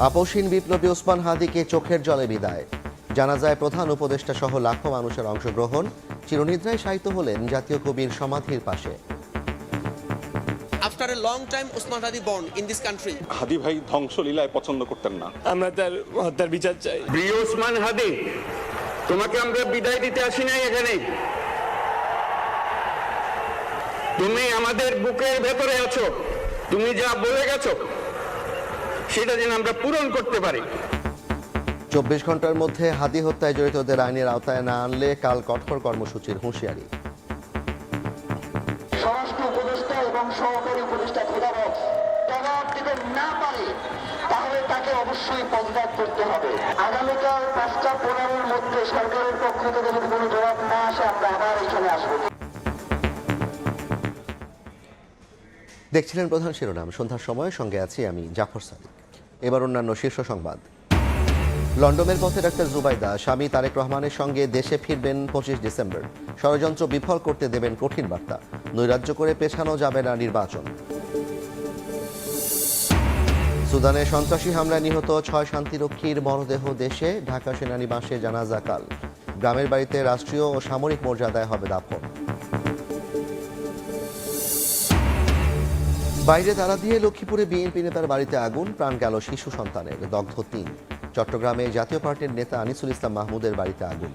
আপসহীন বিপ্লবী ওসমান হাদিকে চোখের জলে বিদায়। জানাজায় প্রধান উপদেষ্টা সহ লাখো মানুষের অংশগ্রহণ। চিরনিদ্রায় শায়িত হলেন জাতীয় কবির সমাধির পাশে। After a long time, Usman Hadi born in this country. হাদি ভাই ধ্বংসলীলায় পছন্দ করতেন না। আমরা তার হত্যার বিচার চাই। প্রিয় ওসমান হাদি, তোমাকে আমরা বিদায় দিতে আসি নাই এখানে। তুমি আমাদের বুকের ভেতরে আছো। তুমি যা বলে গেছো সেটা যেন আমরা পূরণ করতে পারি। 24 ঘন্টার মধ্যে হাদি হত্যায় জড়িতদের আইনের আওতায় না আনলে কাল কঠোর কর্মসূচির হুঁশিয়ারি। স্বরাষ্ট্র উপদেষ্টা এবং সহকারী উপদেষ্টা খেলাফত জবাব দিতে না পারে তাহলে তাকে অবশ্যই পদত্যাগ করতে হবে। আগামীকাল 5টা 15-এর মধ্যে সরকারের পক্ষ থেকে যদি কোনো জবাব না আসে আমরা আবার এখানে আসবো। দেখছিলেন প্রধান শিরোনাম। সন্ধ্যার সময় সঙ্গে আছি আমি জাফর সাদিক। এবার অন্যান্য শীর্ষ সংবাদ। লন্ডনের পথে ডাক্তার জুবাইদা স্বামী তারেক রহমানের সঙ্গে দেশে ফিরবেন 25 ডিসেম্বর। ষড়যন্ত্র বিফল করতে দেবেন কঠিন বার্তা। নৈরাজ্য করে পেছানো যাবে না নির্বাচন। সুদানে সন্ত্রাসী হামলায় নিহত 6 শান্তিরক্ষীর মরদেহ দেশে। ঢাকা সেনানিবাসে জানাজা কাল। গ্রামের বাড়িতে রাষ্ট্রীয় ও সামরিক মর্যাদায় হবে দাফন। বাইরে তালা দিয়ে লক্ষ্মীপুরে বিএনপি নেতার বাড়িতে আগুন। প্রাণ গেল শিশু সন্তানের, দগ্ধ 3। চট্টগ্রামে জাতীয় পার্টির নেতা আনিসুল ইসলাম মাহমুদের বাড়িতে আগুন।